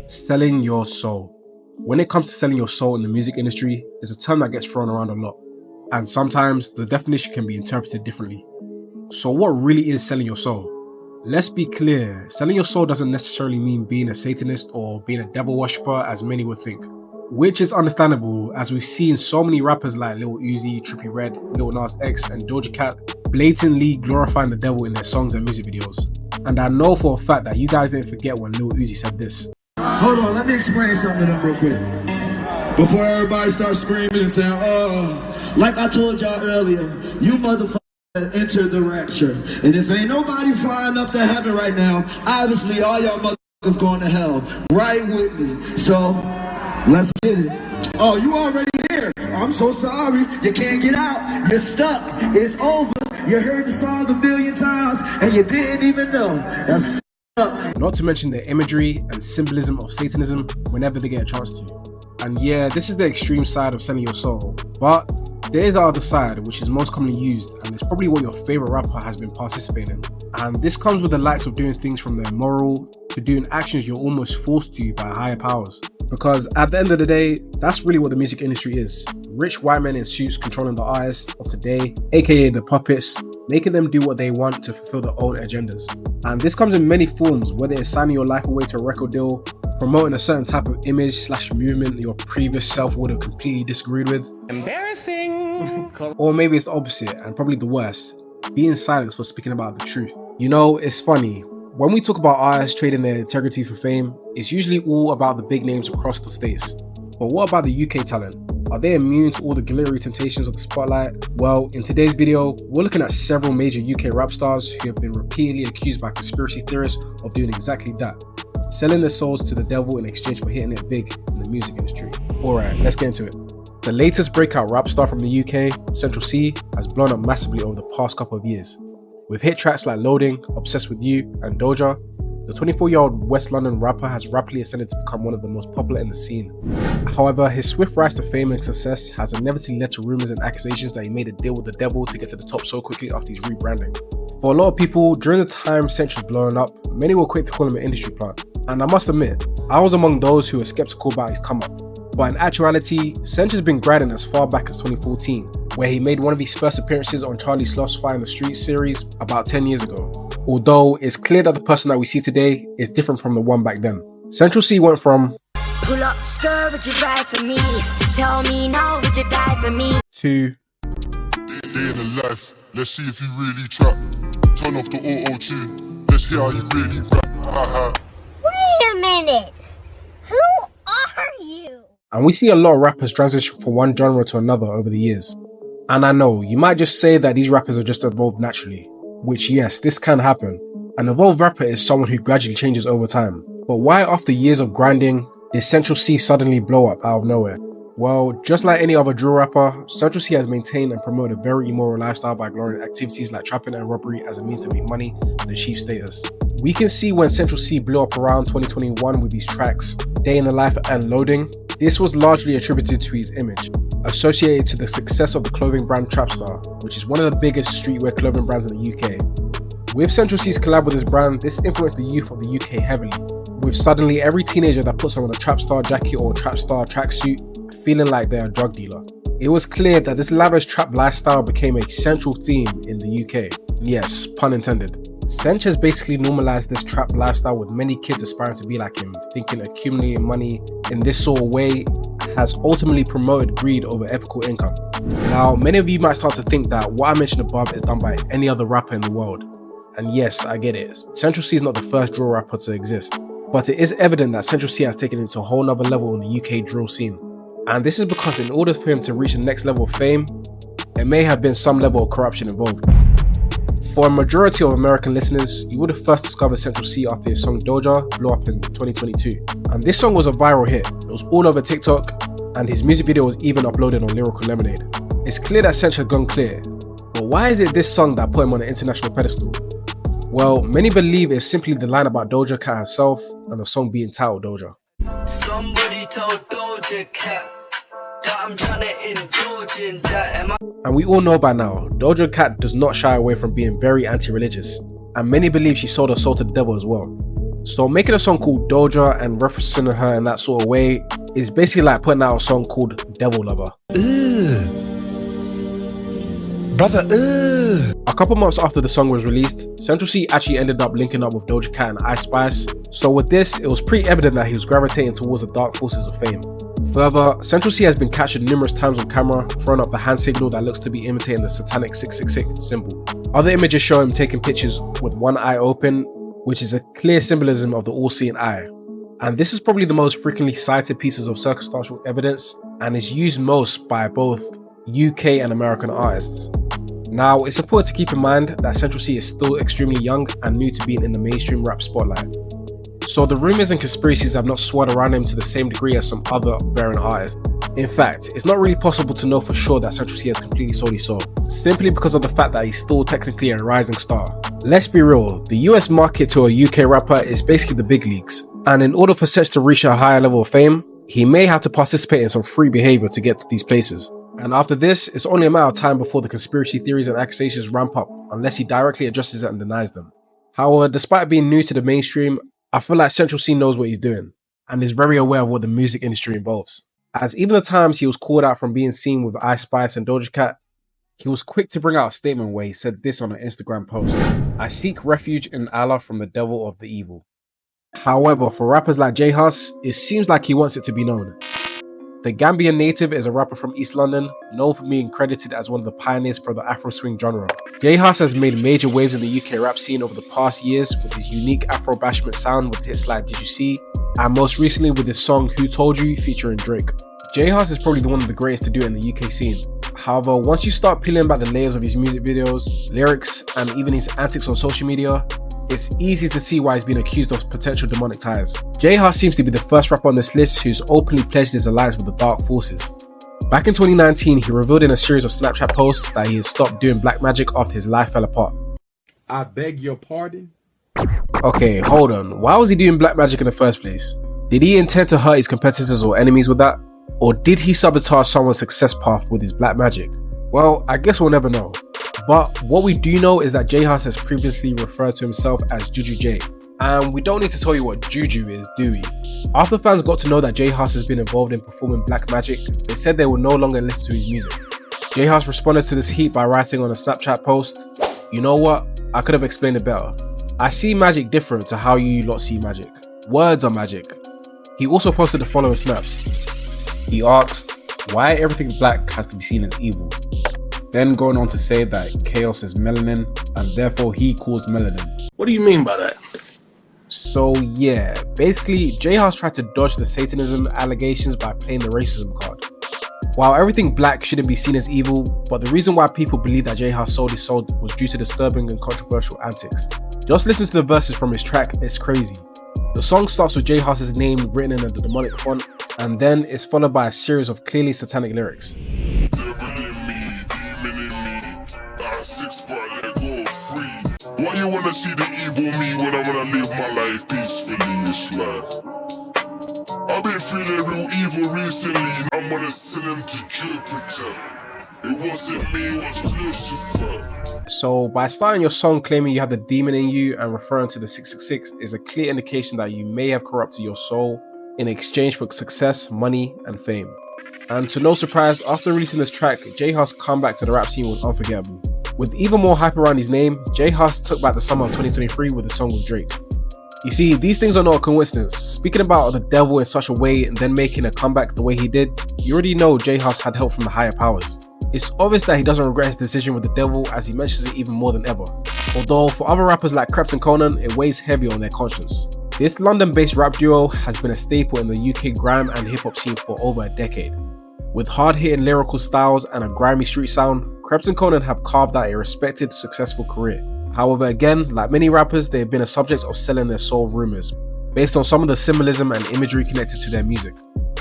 Selling your soul. When it comes to selling your soul in the music industry, it's a term that gets thrown around a lot, and sometimes the definition can be interpreted differently. So what really is selling your soul? Let's be clear, selling your soul doesn't necessarily mean being a Satanist or being a devil worshipper as many would think, which is understandable as we've seen so many rappers like Lil Uzi, Trippie Redd, Lil Nas X and Doja Cat blatantly glorifying the devil in their songs and music videos. And I know for a fact that you guys didn't forget when Lil Uzi said this. Hold on, let me explain something to them real quick. Before everybody starts screaming and saying, oh, like I told y'all earlier, you motherfuckers entered the rapture. And if ain't nobody flying up to heaven right now, obviously all y'all motherfuckers going to hell. Right with me. So, let's get it. Oh, you already here. I'm so sorry. You can't get out. You're stuck. It's over. You heard the song a million times and you didn't even know. That's up. Not to mention the imagery and symbolism of Satanism whenever they get a chance to. And yeah, this is the extreme side of selling your soul, but there is the other side, which is most commonly used, and it's probably what your favorite rapper has been participating in. And this comes with the likes of doing things from the immoral to doing actions you're almost forced to by higher powers. Because at the end of the day, that's really what the music industry is. Rich white men in suits controlling the artists of today, aka the puppets, making them do what they want to fulfill their own agendas. And this comes in many forms, whether it's signing your life away to a record deal, promoting a certain type of image/movement your previous self would have completely disagreed with. Embarrassing! Or maybe it's the opposite, and probably the worst, being silenced for speaking about the truth. You know, it's funny. When we talk about artists trading their integrity for fame, it's usually all about the big names across the states. But what about the UK talent? Are they immune to all the glittery temptations of the spotlight? Well, in today's video, we're looking at several major UK rap stars who have been repeatedly accused by conspiracy theorists of doing exactly that, selling their souls to the devil in exchange for hitting it big in the music industry. Alright, let's get into it. The latest breakout rap star from the UK, CentralCee, has blown up massively over the past couple of years. With hit tracks like Loading, Obsessed With You, and Doja, the 24-year-old West London rapper has rapidly ascended to become one of the most popular in the scene. However, his swift rise to fame and success has inevitably led to rumours and accusations that he made a deal with the devil to get to the top so quickly after his rebranding. For a lot of people, during the time Central was blowing up, many were quick to call him an industry plant. And I must admit, I was among those who were skeptical about his come up. But in actuality, Central's been grinding as far back as 2014, where he made one of his first appearances on Charlie Sloth's Fire in the Street series about 10 years ago. Although it's clear that the person that we see today is different from the one back then. CentralCee went from pull up skirt, would you ride for me? Tell me now, would you die for me? To day in the life, let's see if you really trap. Turn off the auto-tune, let's hear how you really rap. Wait a minute, who are you? And we see a lot of rappers transition from one genre to another over the years. And I know, you might just say that these rappers have just evolved naturally, which yes, this can happen. An evolved rapper is someone who gradually changes over time. But why after years of grinding, did CentralCee suddenly blow up out of nowhere? Well, just like any other drill rapper, CentralCee has maintained and promoted a very immoral lifestyle by ignoring activities like trapping and robbery as a means to make money and achieve status. We can see when CentralCee blew up around 2021 with his tracks Day in the Life and Loading. This was largely attributed to his image, associated to the success of the clothing brand Trapstar, which is one of the biggest streetwear clothing brands in the UK. With CentralCee's collab with this brand, this influenced the youth of the UK heavily, with suddenly every teenager that puts on a Trapstar jacket or Trapstar tracksuit feeling like they're a drug dealer. It was clear that this lavish trap lifestyle became a central theme in the UK. Yes, pun intended. Cench has basically normalized this trap lifestyle, with many kids aspiring to be like him, thinking accumulating money in this sort of way has ultimately promoted greed over ethical income. Now, many of you might start to think that what I mentioned above is done by any other rapper in the world. And yes, I get it. CentralCee is not the first drill rapper to exist, but it is evident that CentralCee has taken it to a whole nother level in the UK drill scene. And this is because in order for him to reach the next level of fame, there may have been some level of corruption involved. For a majority of American listeners, you would have first discovered CentralCee after his song Doja blew up in 2022. And this song was a viral hit. It was all over TikTok, and his music video was even uploaded on Lyrical Lemonade. It's clear that Cench had gone clear, but why is it this song that put him on an international pedestal? Well, many believe it's simply the line about Doja Cat herself and the song being titled Doja. Somebody told Doja Cat that I'm trying to indulge in that. And we all know by now, Doja Cat does not shy away from being very anti-religious, and many believe she sold her soul to the devil as well. So making a song called Doja and referencing her in that sort of way is basically like putting out a song called Devil Lover. Brother, A couple months after the song was released, CentralCee actually ended up linking up with Doja Cat and Ice Spice. So with this, it was pretty evident that he was gravitating towards the dark forces of fame. Further, CentralCee has been captured numerous times on camera, throwing up the hand signal that looks to be imitating the satanic 666 symbol. Other images show him taking pictures with one eye open, which is a clear symbolism of the all-seeing eye. And this is probably the most frequently cited pieces of circumstantial evidence and is used most by both UK and American artists. Now, it's important to keep in mind that CentralCee is still extremely young and new to being in the mainstream rap spotlight. So the rumours and conspiracies have not swirled around him to the same degree as some other variant artists. In fact, it's not really possible to know for sure that CentralCee has completely sold his soul, simply because of the fact that he's still technically a rising star. Let's be real, the US market to a UK rapper is basically the big leagues, and in order for Sech to reach a higher level of fame, he may have to participate in some free behaviour to get to these places. And after this, it's only a matter of time before the conspiracy theories and accusations ramp up, unless he directly addresses it and denies them. However, despite being new to the mainstream, I feel like CentralCee knows what he's doing, and is very aware of what the music industry involves. As even the times he was called out from being seen with Ice Spice and Doja Cat, he was quick to bring out a statement where he said this on an Instagram post: "I seek refuge in Allah from the devil of the evil." However, for rappers like JHus, it seems like he wants it to be known. The Gambian native is a rapper from East London, known for being credited as one of the pioneers for the Afro swing genre. JHus has made major waves in the UK rap scene over the past years with his unique Afro bashment sound with hits like JHus, and most recently with his song Who Told You featuring Drake. JHus is probably one of the greatest to do it in the UK scene. However, once you start peeling back the layers of his music videos, lyrics, and even his antics on social media, it's easy to see why he's been accused of potential demonic ties. JHus seems to be the first rapper on this list who's openly pledged his alliance with the dark forces. Back in 2019, he revealed in a series of Snapchat posts that he had stopped doing black magic after his life fell apart. I beg your pardon? Okay, hold on. Why was he doing black magic in the first place? Did he intend to hurt his competitors or enemies with that? Or did he sabotage someone's success path with his black magic? Well, I guess we'll never know. But what we do know is that JHus has previously referred to himself as Juju J. And we don't need to tell you what Juju is, do we? After fans got to know that JHus has been involved in performing black magic, they said they will no longer listen to his music. JHus responded to this heat by writing on a Snapchat post, "You know what? I could have explained it better. I see magic different to how you lot see magic. Words are magic." He also posted the following snaps. He asked, "Why everything black has to be seen as evil?" Then going on to say that chaos is melanin and therefore he caused melanin. What do you mean by that? So yeah, basically JHus tried to dodge the Satanism allegations by playing the racism card. While everything black shouldn't be seen as evil, but the reason why people believe that JHus sold his soul was due to disturbing and controversial antics. Just listen to the verses from his track, it's crazy. The song starts with JHus's name written in a demonic font, and then it's followed by a series of clearly satanic lyrics. Why you wanna see the evil me when I wanna live my life peacefully? It's like I've been feeling real evil recently. I'm gonna send him to Jupiter. It wasn't me, it was Lucifer. So by starting your song claiming you have the demon in you and referring to the 666 is a clear indication that you may have corrupted your soul in exchange for success, money, and fame. And to no surprise, after releasing this track, JHus' comeback to the rap scene was unforgettable. With even more hype around his name, JHus took back the summer of 2023 with a song with Drake. You see, these things are not a coincidence. Speaking about the devil in such a way and then making a comeback the way he did, you already know JHus had help from the higher powers. It's obvious that he doesn't regret his decision with the devil, as he mentions it even more than ever. Although for other rappers like KreptAndKonan, it weighs heavy on their conscience. This London-based rap duo has been a staple in the UK grime and hip-hop scene for over a decade. With hard-hitting lyrical styles and a grimy street sound, KreptAndKonan have carved out a respected, successful career. However, again, like many rappers, they have been a subject of selling their soul rumors, based on some of the symbolism and imagery connected to their music.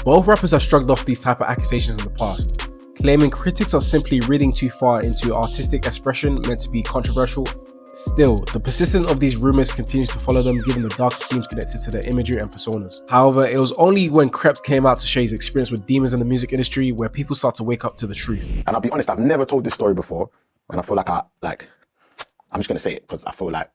Both rappers have shrugged off these type of accusations in the past, claiming critics are simply reading too far into artistic expression meant to be controversial. Still, the persistence of these rumors continues to follow them, given the dark themes connected to their imagery and personas. However, it was only when Crept came out to share his experience with demons in the music industry where people start to wake up to the truth. And I'll be honest, I've never told this story before, and I feel like I'm just gonna say it because I feel like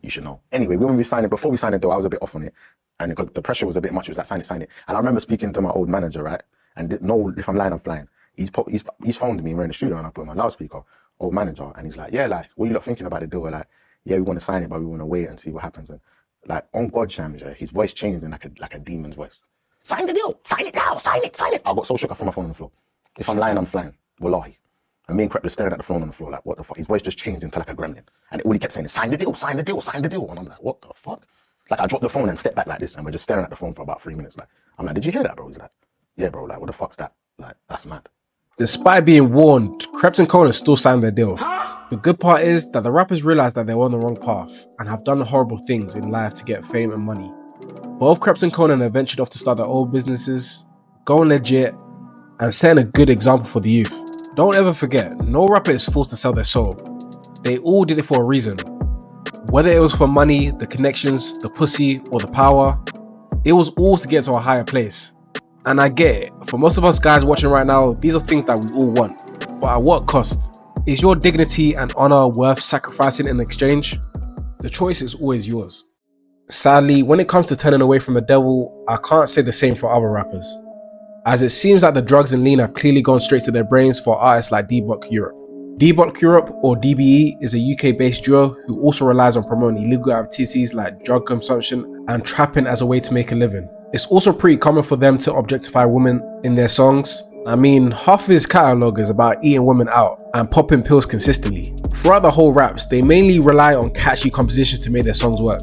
you should know. Anyway, when we signed it, before we signed it though, I was a bit off on it. And because the pressure was a bit much, it was like, sign it. And I remember speaking to my old manager, right? And no, if I'm lying, I'm flying. He's phoned me, we're in the studio and I put him on loudspeaker, old manager. And he's like, yeah, like, what are you lot thinking about the deal? We're like, yeah, we want to sign it, but we want to wait and see what happens. And like, on God Shams, his voice changed in like a demon's voice. Sign the deal, sign it now, sign it. I got so shook, I threw my phone on the floor. If I'm lying, I'm flying. Wallahi. And me and Crept were staring at the phone on the floor, like, what the fuck? His voice just changed into like a gremlin. And all he kept saying is, sign the deal, sign the deal, sign the deal. And I'm like, what the fuck? Like, I dropped the phone and stepped back like this, and we're just staring at the phone for about 3 minutes. Like, I'm like, did you hear that, bro? He's like, yeah, bro, like, what the fuck's that? Like, that's mad. Despite being warned, KreptAndKonan still signed their deal. The good part is that the rappers realized that they were on the wrong path and have done horrible things in life to get fame and money. Both KreptAndKonan have ventured off to start their own businesses, going legit, and setting a good example for the youth. Don't ever forget, no rapper is forced to sell their soul. They all did it for a reason. Whether it was for money, the connections, the pussy, or the power, it was all to get to a higher place. And I get it, for most of us guys watching right now, these are things that we all want. But at what cost? Is your dignity and honor worth sacrificing in exchange? The choice is always yours. Sadly, when it comes to turning away from the devil, I can't say the same for other rappers, as it seems that the drugs and lean have clearly gone straight to their brains for artists like DBlockEurope. DBlockEurope, or DBE, is a UK-based duo who also relies on promoting illegal activities like drug consumption and trapping as a way to make a living. It's also pretty common for them to objectify women in their songs. I mean, half of his catalogue is about eating women out and popping pills consistently. Throughout the whole raps, they mainly rely on catchy compositions to make their songs work.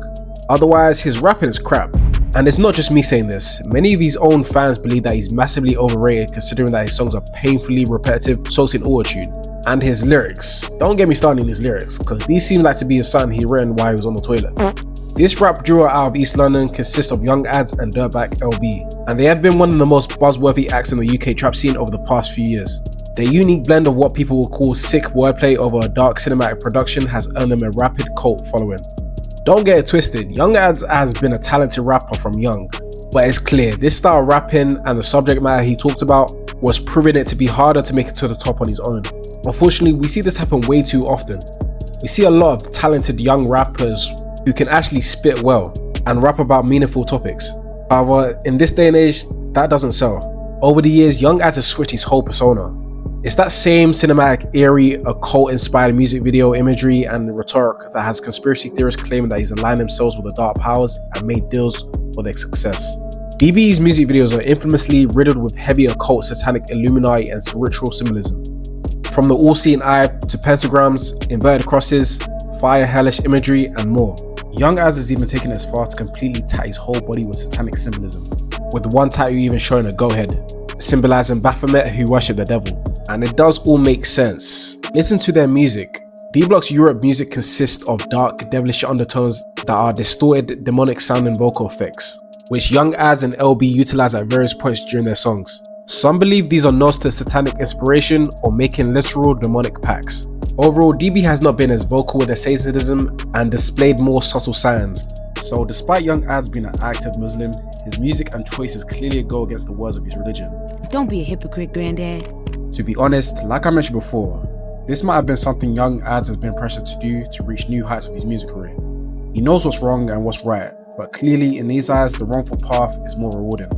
Otherwise, his rapping is crap. And it's not just me saying this, many of his own fans believe that he's massively overrated considering that his songs are painfully repetitive, soaked in auto-tune. And his lyrics, don't get me started in his lyrics, because these seem like to be something he written while he was on the toilet. This rap duo out of East London consists of Young Ads and Dirtbag LB, and they have been one of the most buzzworthy acts in the UK trap scene over the past few years. Their unique blend of what people will call sick wordplay over a dark cinematic production has earned them a rapid cult following. Don't get it twisted, Young Ads has been a talented rapper from young, but it's clear this style of rapping and the subject matter he talked about was proving it to be harder to make it to the top on his own. Unfortunately, we see this happen way too often. We see a lot of talented young rappers who can actually spit well and rap about meaningful topics. However, in this day and age, that doesn't sell. Over the years, Young Ads has switched his whole persona. It's that same cinematic, eerie, occult-inspired music video imagery and rhetoric that has conspiracy theorists claiming that he's aligned themselves with the dark powers and made deals for their success. DB's music videos are infamously riddled with heavy occult, satanic, Illuminati and ritual symbolism. From the all-seeing eye to pentagrams, inverted crosses, fire hellish imagery, and more. Young Az has even taken it as far to completely tat his whole body with satanic symbolism, with one tattoo even showing a goat head, symbolizing Baphomet who worship the devil. And it does all make sense. Listen to their music. DBlockEurope music consists of dark, devilish undertones that are distorted, demonic sounding vocal effects, which Young Ads and LB utilize at various points during their songs. Some believe these are nods to satanic inspiration or making literal demonic pacts. Overall, DB has not been as vocal with their Satanism and displayed more subtle signs. So despite Young Ads being an active Muslim, his music and choices clearly go against the words of his religion. Don't be a hypocrite, granddad. To be honest, like I mentioned before, this might have been something Young Ads has been pressured to do to reach new heights of his music career. He knows what's wrong and what's right, but clearly in his eyes the wrongful path is more rewarding.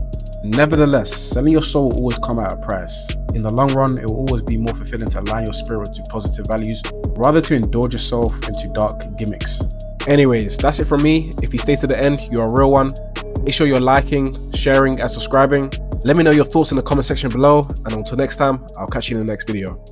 Nevertheless, selling your soul will always come at a price. In the long run, it will always be more fulfilling to align your spirit to positive values, rather to indulge yourself into dark gimmicks. Anyways, that's it from me. If you stay to the end, you're a real one. Make sure you're liking, sharing and subscribing. Let me know your thoughts in the comment section below, and until next time, I'll catch you in the next video.